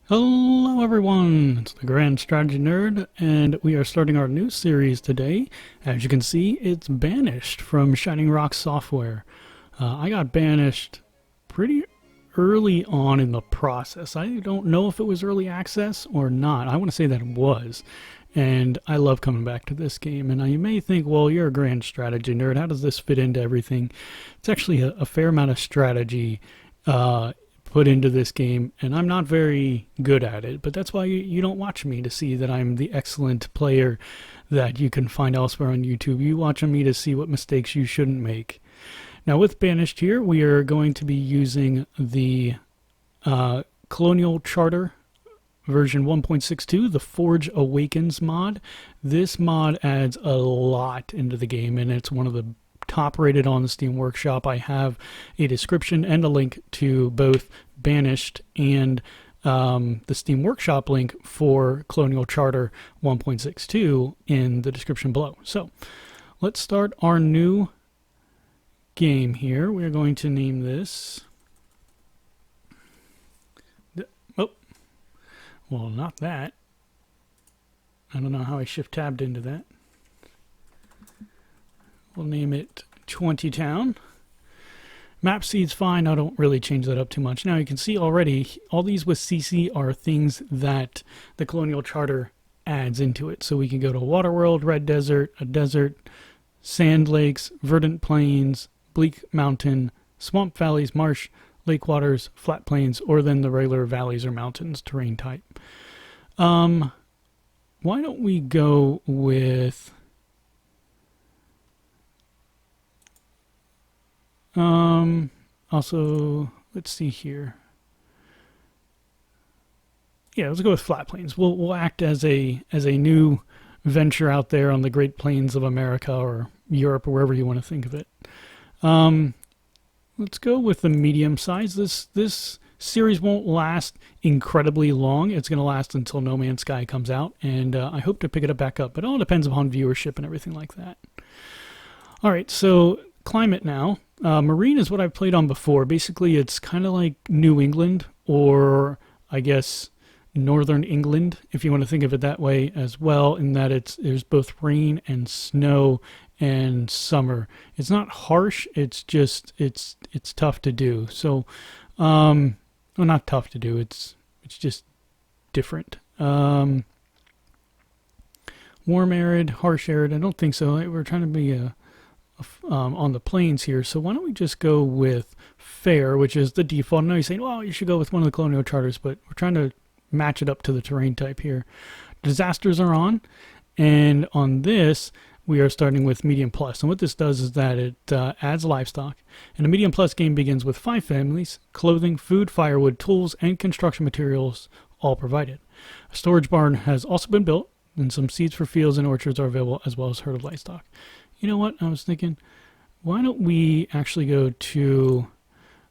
Hello everyone, it's the Grand Strategy Nerd, and we are starting our new series today. As you can see, it's Banished from Shining Rock Software. I got banished pretty early on in the process. I don't know if it was early access or not. I want to say that it was. And I love coming back to this game. And you may think, well, you're a Grand Strategy Nerd. How does this fit into everything? It's actually a fair amount of strategy put into this game, and I'm not very good at it, but that's why you don't watch me to see that I'm the excellent player that you can find elsewhere on YouTube. You watch me to see what mistakes you shouldn't make. Now with Banished here, we are going to be using the Colonial Charter version 1.62, the Forge Awakens mod. This mod adds a lot into the game, and it's one of the top rated on the Steam Workshop. I have a description and a link to both Banished and the Steam Workshop link for Colonial Charter 1.62 in the description below. So let's start our new game here. We're going to name this... Oh, well, not that. I don't know how I shift-tabbed into that. We'll name it 20 Town. Map seed's fine. I don't really change that up too much. Now you can see already all these with CC are things that the Colonial Charter adds into it. So we can go to Water World, Red Desert, a desert, sand lakes, verdant plains, bleak mountain, swamp valleys, marsh, lake waters, flat plains, or then the regular valleys or mountains terrain type. Why don't we go with... also, let's see here. Yeah, let's go with flat plains. We'll act as a new venture out there on the Great Plains of America or Europe or wherever you want to think of it. Let's go with the medium size. This series won't last incredibly long. It's going to last until No Man's Sky comes out, and I hope to pick it back up. But it all depends upon viewership and everything like that. All right, so climate now. Marine is what I've played on before. Basically, it's kind of like New England, or I guess Northern England, if you want to think of it that way as well, in that there's both rain and snow and summer. It's not harsh. It's just it's tough to do. So, well, not tough to do. It's just different. Warm arid, harsh arid. I don't think so. We're trying to be on the plains here, so why don't we just go with fair, which is the default. I know you're saying, well, you should go with one of the Colonial Charters, but we're trying to match it up to the terrain type here. Disasters are on, and on this we are starting with medium plus, and what this does is that it adds livestock, and a medium plus game begins with 5 families, clothing, food, firewood, tools, and construction materials all provided. A storage barn has also been built, and some seeds for fields and orchards are available, as well as herd of livestock. You know what? I was thinking, why don't we actually go to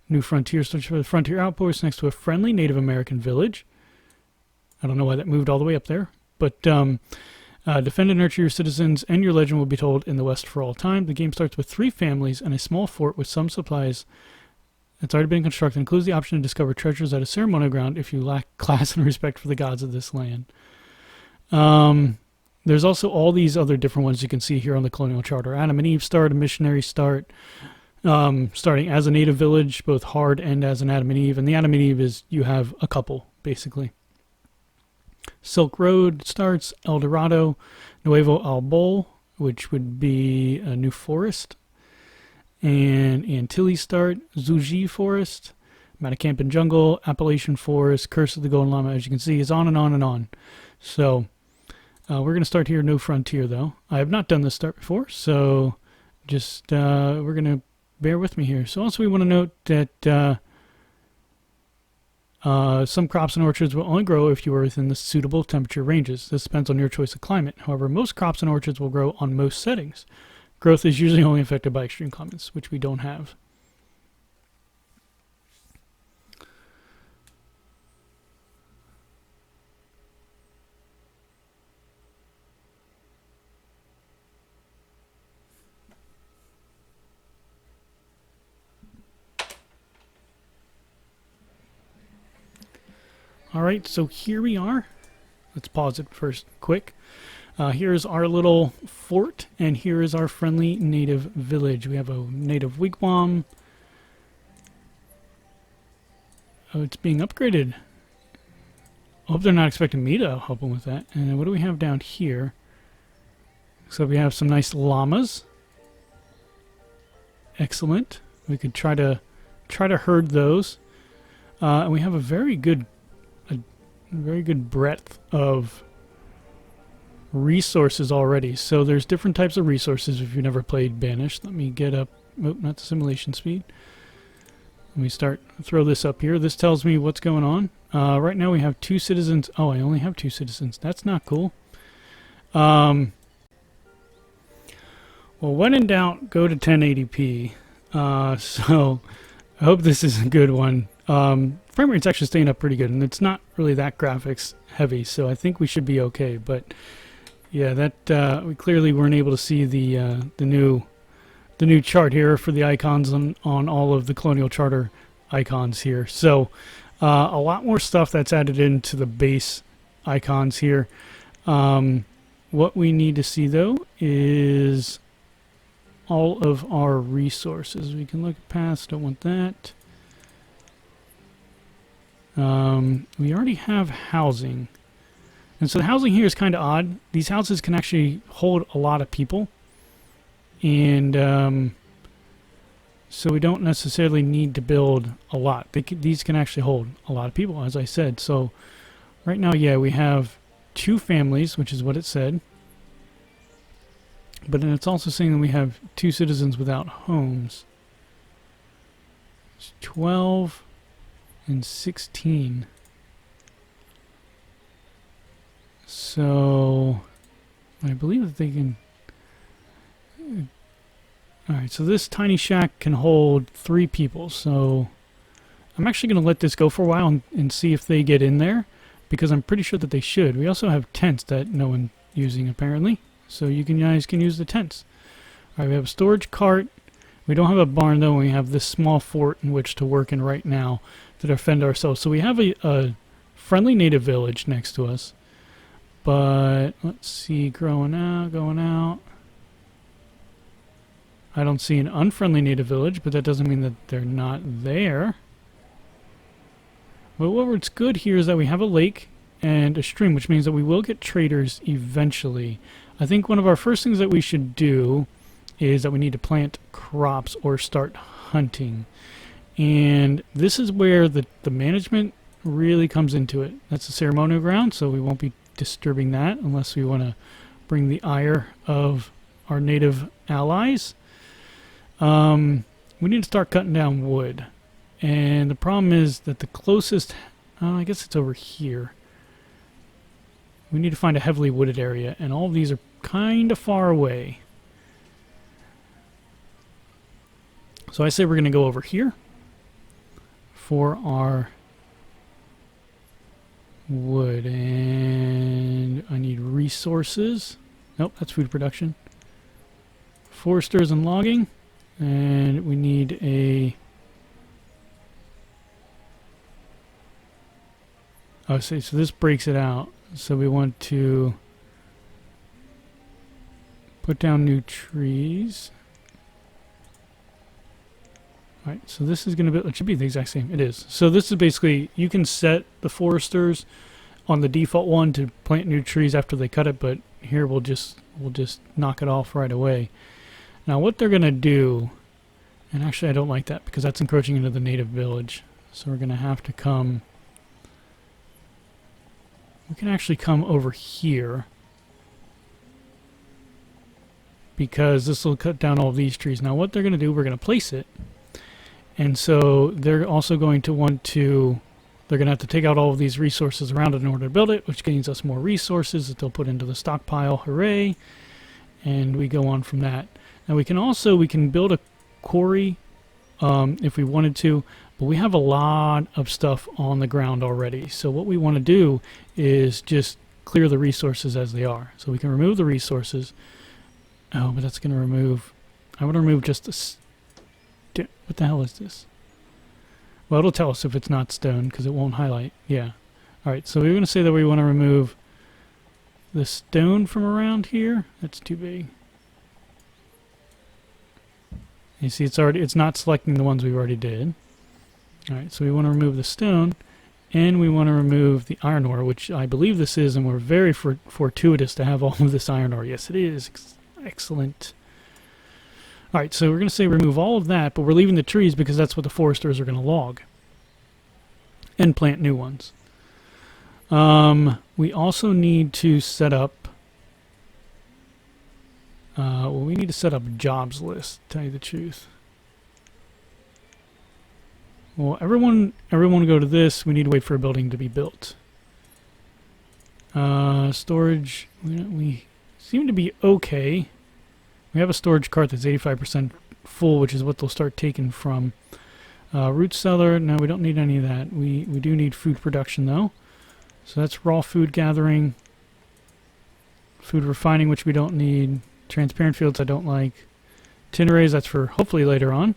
New Frontier, search for the Frontier Outpost next to a friendly Native American village. I don't know why that moved all the way up there, but defend and nurture your citizens, and your legend will be told in the West for all time. The game starts with 3 families and a small fort with some supplies that's already been constructed. It includes the option to discover treasures at a ceremonial ground if you lack class and respect for the gods of this land. There's also all these other different ones you can see here on the Colonial Charter. Adam and Eve start, a missionary start, starting as a native village, both hard and as an Adam and Eve. And the Adam and Eve is you have a couple, basically. Silk Road starts, El Dorado, Nuevo Albol, which would be a new forest. And Antilles start, Zuji Forest, Matacampan Jungle, Appalachian Forest, Curse of the Golden Llama, as you can see, is on and on and on. So... we're going to start here, No Frontier, though. I have not done this start before, so just we're going to bear with me here. So also we want to note that some crops and orchards will only grow if you are within the suitable temperature ranges. This depends on your choice of climate. However, most crops and orchards will grow on most settings. Growth is usually only affected by extreme climates, which we don't have. Alright, so here we are. Let's pause it first quick. Here's our little fort, and here is our friendly native village. We have a native wigwam. Oh, it's being upgraded. I hope they're not expecting me to help them with that. And what do we have down here? So we have some nice llamas. Excellent. We could try to herd those. And we have a very good breadth of resources already. So there's different types of resources if you've never played Banished. Let me get up, oh, not the simulation speed. Let me throw this up here. This tells me what's going on. Right now we have 2 citizens. Oh, I only have 2 citizens. That's not cool. Well, when in doubt, go to 1080p. So I hope this is a good one. Frame rate's actually staying up pretty good, and it's not really that graphics heavy, so I think we should be okay. But yeah, that we clearly weren't able to see the new chart here for the icons on all of the Colonial Charter icons here. So a lot more stuff that's added into the base icons here. What we need to see though is all of our resources. We can look past, don't want that. We already have housing. And so the housing here is kind of odd. These houses can actually hold a lot of people. And so we don't necessarily need to build a lot. These can actually hold a lot of people, as I said. So right now, yeah, we have 2 families, which is what it said. But then it's also saying that we have 2 citizens without homes. It's 12 and 16. So I believe that they can... Alright, so this tiny shack can hold 3 people. So I'm actually going to let this go for a while and see if they get in there, because I'm pretty sure that they should. We also have tents that no one's using apparently. So you guys can use the tents. Alright, we have a storage cart. We don't have a barn though, and we have this small fort in which to work in right now to defend ourselves. So we have a friendly native village next to us. But let's see, going out. I don't see an unfriendly native village, but that doesn't mean that they're not there. But what's good here is that we have a lake and a stream, which means that we will get traders eventually. I think one of our first things that we should do is that we need to plant crops or start hunting. And this is where the management really comes into it. That's a ceremonial ground, so we won't be disturbing that unless we want to bring the ire of our native allies. We need to start cutting down wood. And the problem is that the closest... I guess it's over here. We need to find a heavily wooded area, and all of these are kind of far away. So I say we're going to go over here for our wood, and I need resources. Nope, that's food production. Foresters and logging, and we need a... Oh, so this breaks it out. So we want to put down new trees. Alright, so this is going to be, it should be the exact same. It is. So this is basically, you can set the foresters on the default one to plant new trees after they cut it, but here we'll just knock it off right away. Now what they're going to do, and actually I don't like that because that's encroaching into the native village. So we're going to have to come... We can actually come over here because this will cut down all of these trees. Now what they're going to do, we're going to place it. And so they're also going to want to, they're going to have to take out all of these resources around it in order to build it, which gains us more resources that they'll put into the stockpile. Hooray. And we go on from that. Now we can build a quarry if we wanted to. But we have a lot of stuff on the ground already. So what we want to do is just clear the resources as they are. So we can remove the resources. Oh, but that's going to remove... I want to remove just the... What the hell is this? Well, it'll tell us if it's not stone because it won't highlight. Yeah. Alright, so we're going to say that we want to remove the stone from around here. That's too big. You see, it's not selecting the ones we already did. Alright, so we want to remove the stone, and we want to remove the iron ore, which I believe this is, and we're very fortuitous to have all of this iron ore. Yes, it is. Excellent. Alright, so we're going to say remove all of that, but we're leaving the trees because that's what the foresters are going to log. And plant new ones. We also need to set up... well, we need to set up a jobs list, to tell you the truth. Well, everyone go to this. We need to wait for a building to be built. Storage, we seem to be okay. We have a storage cart that's 85% full, which is what they'll start taking from. Root cellar, no, we don't need any of that. We do need food production, though. So that's raw food gathering. Food refining, which we don't need. Transparent fields I don't like. Tin arrays, that's for hopefully later on.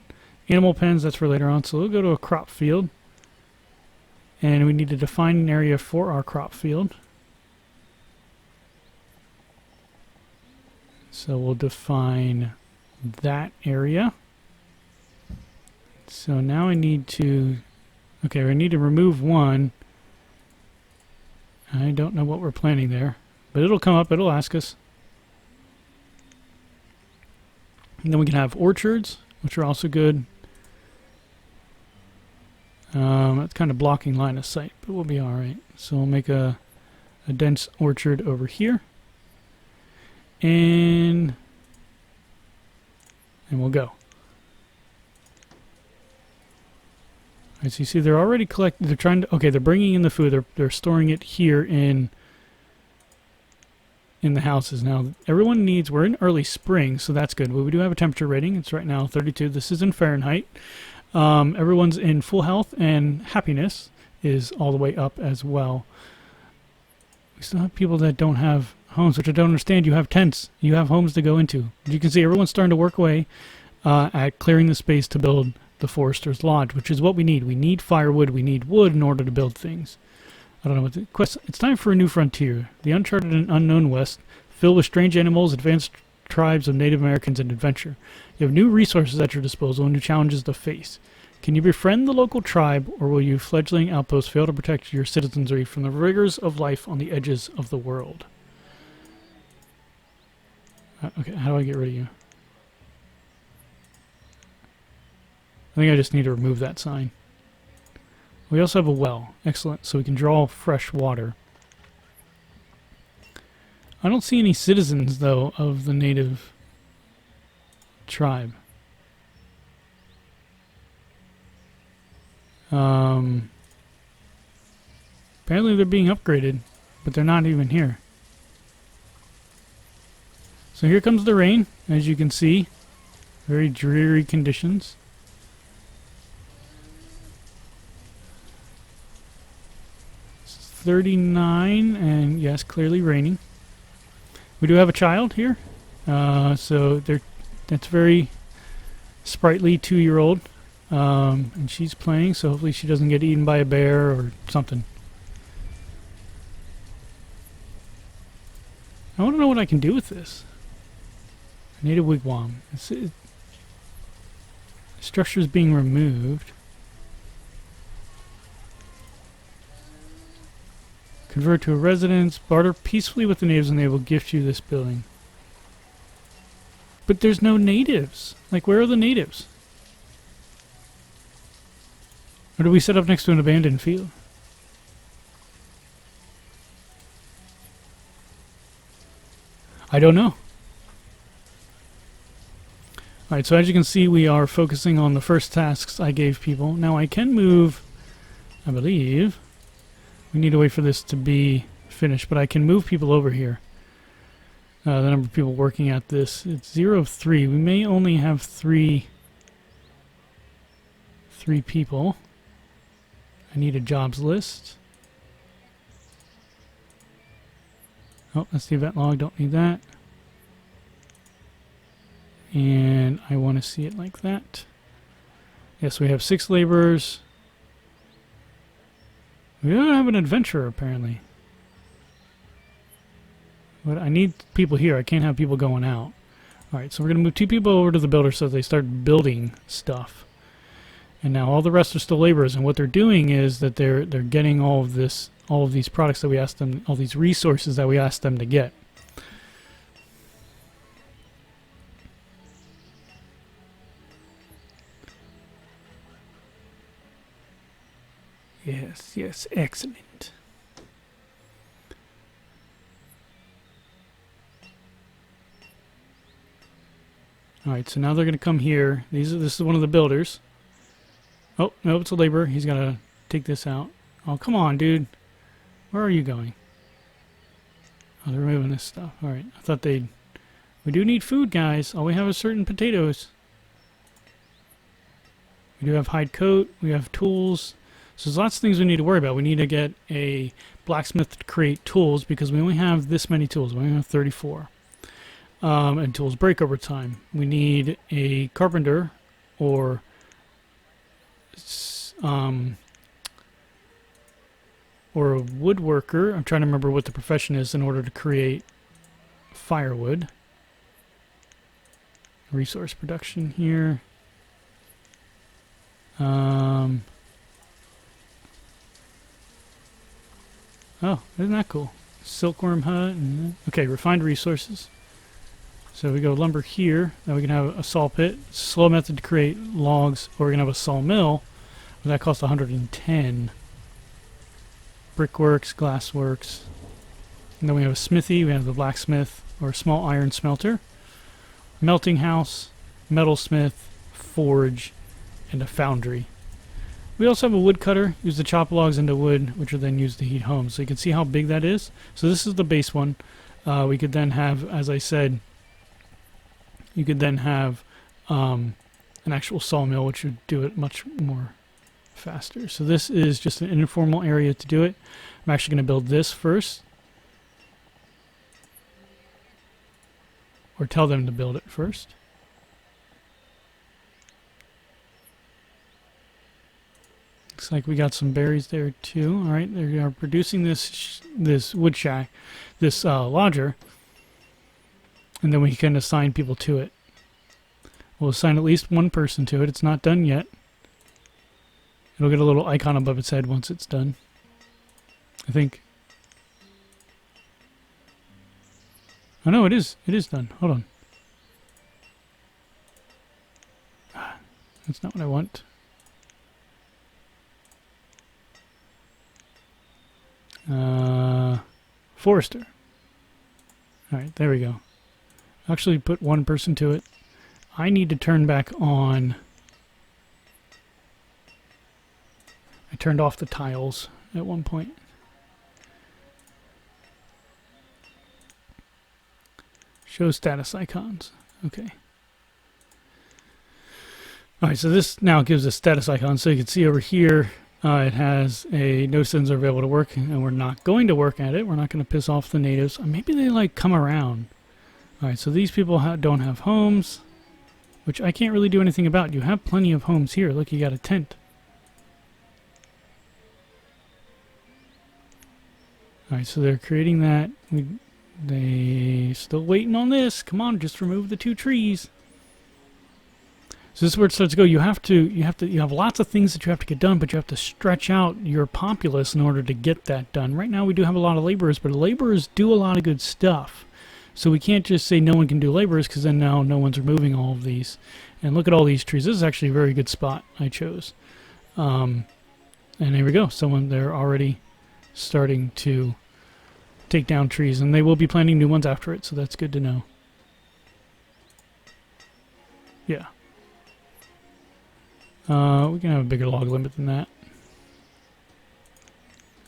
Animal pens, that's for later on. So we'll go to a crop field. And we need to define an area for our crop field. So we'll define that area. So now I need to... Okay, we need to remove one. I don't know what we're planting there. But it'll come up, it'll ask us. And then we can have orchards, which are also good. That's kind of blocking line of sight, but we'll be alright. So we'll make a dense orchard over here. And we'll go. Alright, so you see they're already collecting, they're trying to, okay, they're bringing in the food, they're storing it here in the houses. Now, everyone needs, we're in early spring, so that's good. But we do have a temperature rating. It's right now 32. This is in Fahrenheit. Everyone's in full health, and happiness is all the way up as well. We still have people that don't have homes, which I don't understand. You have tents. You have homes to go into. You can see everyone's starting to work away at clearing the space to build the Forester's Lodge, which is what we need. We need firewood. We need wood in order to build things. I don't know what the quest. It's time for a new frontier. The uncharted and unknown West, filled with strange animals, advanced tribes of Native Americans, and adventure. You have new resources at your disposal and new challenges to face. Can you befriend the local tribe, or will your fledgling outpost fail to protect your citizenry from the rigors of life on the edges of the world? Okay, how do I get rid of you? I think I just need to remove that sign. We also have a well. Excellent. So we can draw fresh water. I don't see any citizens, though, of the native tribe. Apparently they're being upgraded, but they're not even here. So here comes the rain, as you can see. Very dreary conditions. It's 39, and yes, clearly raining. We do have a child here, so that's very sprightly 2-year-old, and she's playing, so hopefully she doesn't get eaten by a bear or something. I want to know what I can do with this. Native wigwam. Structure is being removed. Convert to a residence. Barter peacefully with the natives and they will gift you this building. But there's no natives. Like, where are the natives? Or do we set up next to an abandoned field? I don't know. Alright, so as you can see, we are focusing on the first tasks I gave people. Now I can move, I believe. We need to wait for this to be finished, but I can move people over here. The number of people working at this, it's 0 of 3. We may only have three people. I need a jobs list. Oh, that's the event log. Don't need that. And I want to see it like that. Yes, we have 6 laborers. We don't have an adventurer, apparently. But I need people here. I can't have people going out. Alright, so we're going to move 2 people over to the builder so they start building stuff. And now all the rest are still laborers, and what they're doing is that they're getting all of these products that we asked them, all these resources that we asked them to get. Yes, yes, excellent. Alright, so now they're going to come here. This is one of the builders. Oh, no, it's a laborer. He's got to take this out. Oh, come on, dude. Where are you going? Oh, they're moving this stuff. Alright, I thought they'd... We do need food, guys. All we have is certain potatoes. We do have hide coat. We have tools. So there's lots of things we need to worry about. We need to get a blacksmith to create tools because we only have this many tools. We only have 34. And tools break over time. We need a carpenter or a woodworker. I'm trying to remember what the profession is in order to create firewood. Resource production here. Oh, isn't that cool? Silkworm hut. Okay, refined resources. So we go lumber here. Now we can have a saw pit. Slow method to create logs. Or we can have a sawmill. That costs 110. Brickworks, glassworks. And then we have a smithy. We have the blacksmith or a small iron smelter. Melting house, metalsmith, forge, and a foundry. We also have a woodcutter. Use to chop logs into wood, which are then used to heat homes. So you can see how big that is. So this is the base one. We could then have, as I said, you could then have an actual sawmill, which would do it much more faster. So this is just an informal area to do it. I'm actually going to build this first. Or tell them to build it first. Looks like we got some berries there too. All right, they are producing this wood shack, this lodger, and then we can assign people to it. We'll assign at least one person to it. It's not done yet. It'll get a little icon above its head once it's done. I think. Oh no, it is. It is done. Hold on. That's not what I want. Forester. Alright, there we go. Actually put one person to it. I need to turn back on... I turned off the tiles at one point. Show status icons. Okay. Alright, so this now gives us status icons. So you can see over here, it has a no citizens are available to work, and we're not going to work at it. We're not going to piss off the natives. Maybe they like come around. Alright, so these people don't have homes, which I can't really do anything about. You have plenty of homes here. Look, you got a tent. Alright, so they're creating that. They still waiting on this. Come on, just remove the 2 trees. So this is where it starts to go. You have lots of things that you have to get done, but you have to stretch out your populace in order to get that done. Right now we do have a lot of laborers, but laborers do a lot of good stuff. So we can't just say no one can do laborers, because then now no one's removing all of these. And look at all these trees. This is actually a very good spot I chose. And here we go. They're already starting to take down trees, and they will be planting new ones after it, so that's good to know. Yeah. We can have a bigger log limit than that.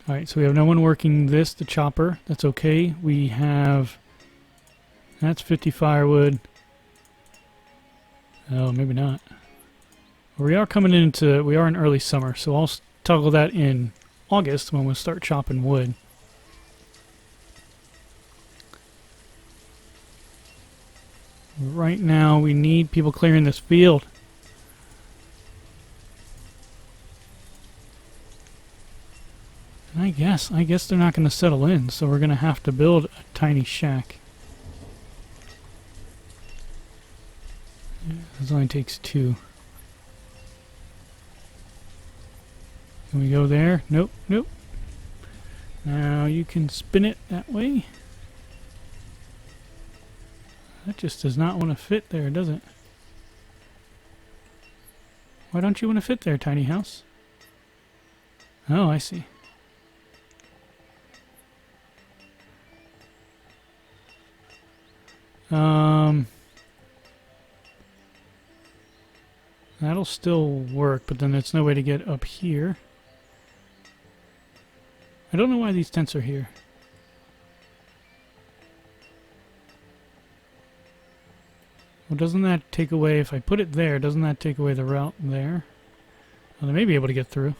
Alright, so we have no one working the chopper. That's okay. We have... That's 50 firewood. Oh, maybe not. We are coming into... We are in early summer, so I'll toggle that in August when we'll start chopping wood. Right now, we need people clearing this field. And I guess they're not going to settle in, so we're going to have to build a tiny shack. Yeah, this only takes 2. Can we go there? Nope, nope. Now you can spin it that way. That just does not want to fit there, does it? Why don't you want to fit there, tiny house? Oh, I see. That'll still work, but then there's no way to get up here. I don't know why these tents are here. Well, doesn't that take away, if I put it there, doesn't that take away the route there? Well, they may be able to get through.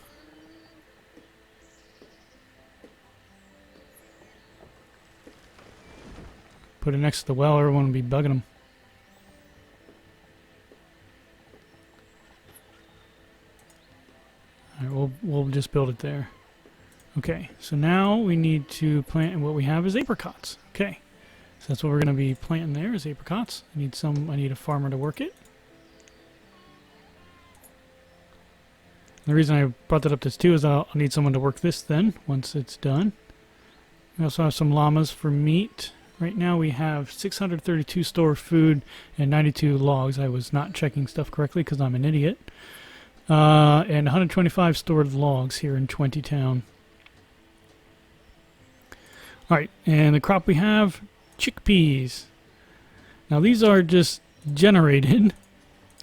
Put it next to the well, everyone will be bugging them. Alright, we'll just build it there. Okay, so now we need to plant, and what we have is apricots. Okay, so that's what we're going to be planting there, is apricots. I need a farmer to work it. The reason I brought that up this too is I'll need someone to work this then, once it's done. We also have some llamas for meat. Right now we have 632 stored food and 92 logs. I was not checking stuff correctly because I'm an idiot. And 125 stored logs here in 20 town. Alright, and the crop we have, chickpeas. Now these are just generated.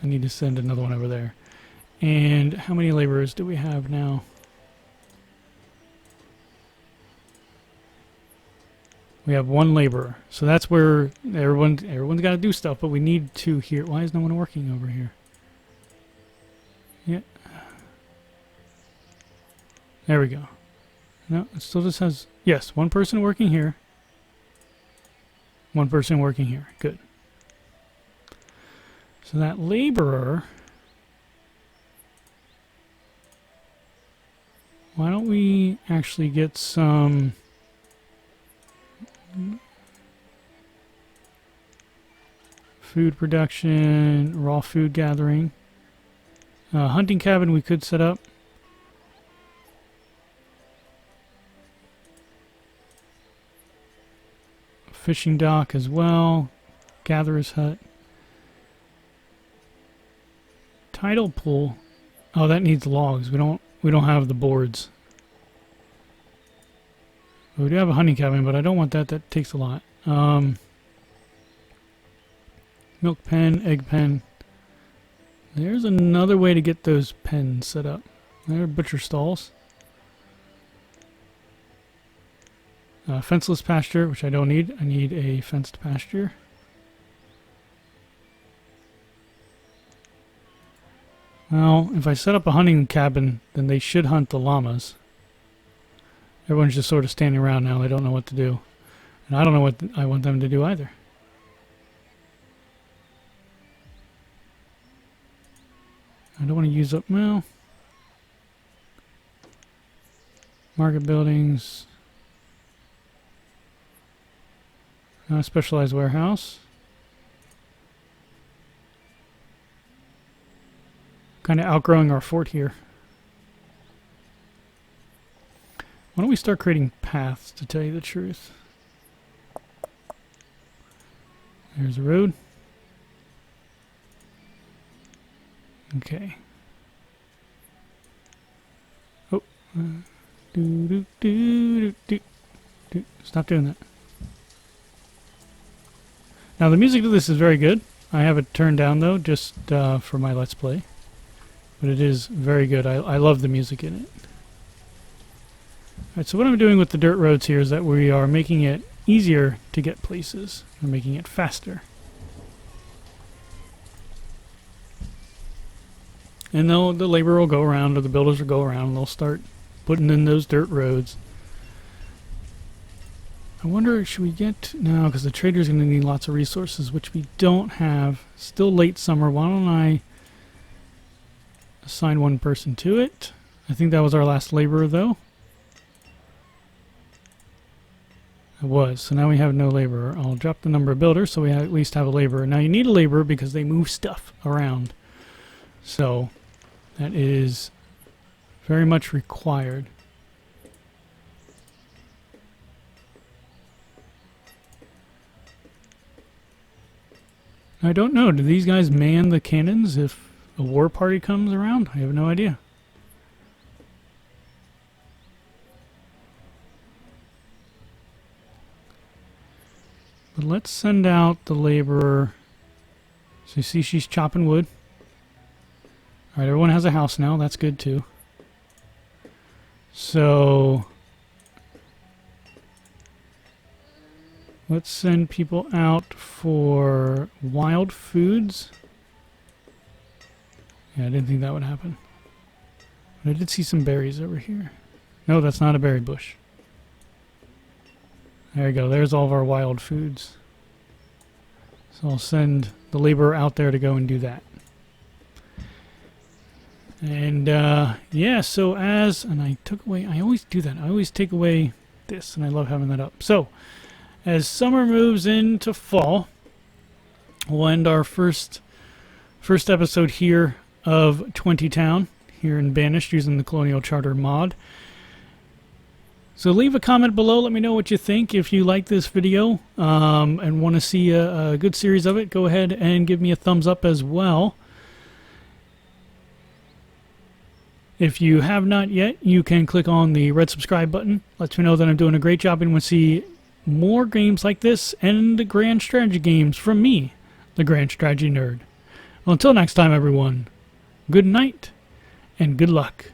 I need to send another one over there. And how many laborers do we have now? We have 1 laborer. So that's where everyone's got to do stuff, but we need 2 here. Why is no one working over here? Yeah. There we go. No, it still just has... Yes, 1 person working here. 1 person working here. Good. So that laborer... Why don't we actually get some... food production, raw food gathering. Hunting cabin we could set up. Fishing dock as well. Gatherer's hut. Tidal pool. Oh, that needs logs. We don't have the boards. We do have a hunting cabin, but I don't want that. That takes a lot. Milk pen, egg pen. There's another way to get those pens set up. There are butcher stalls. Fenceless pasture, which I don't need. I need a fenced pasture. Well, if I set up a hunting cabin, then they should hunt the llamas. Everyone's just sort of standing around now. They don't know what to do. And I don't know what I want them to do either. I don't want to use up... Well... Market buildings... specialized warehouse. Kind of outgrowing our fort here. Why don't we start creating paths, to tell you the truth. There's a road. Okay. Oh. Stop doing that. Now the music to this is very good. I have it turned down though, just for my Let's Play. But it is very good. I love the music in it. Alright, so what I'm doing with the dirt roads here is that we are making it easier to get places. We're making it faster. And the labor will go around, or the builders will go around, and they'll start putting in those dirt roads. I wonder, should we get... No, because the trader's going to need lots of resources, which we don't have. Still late summer. Why don't I assign 1 person to it? I think that was our last laborer, though. It was. So now we have no laborer. I'll drop the number of builders so we at least have a laborer. Now you need a laborer because they move stuff around. So that is very much required. I don't know. Do these guys man the cannons if a war party comes around? I have no idea. But let's send out the laborer. So you see she's chopping wood. Alright, everyone has a house now. That's good too. So let's send people out for wild foods. Yeah, I didn't think that would happen. But I did see some berries over here. No, that's not a berry bush. There you go. There's all of our wild foods. So I'll send the laborer out there to go and do that. And yeah, so and I took away, I always do that. I always take away this, and I love having that up. So as summer moves into fall, we'll end our first episode here of 20 Town here in Banished using the Colonial Charter mod. So leave a comment below. Let me know what you think. If you like this video and want to see a good series of it, go ahead and give me a thumbs up as well. If you have not yet, you can click on the red subscribe button. Lets me know that I'm doing a great job and want to see more games like this and grand strategy games from me, the Grand Strategy Nerd. Well, until next time, everyone, good night and good luck.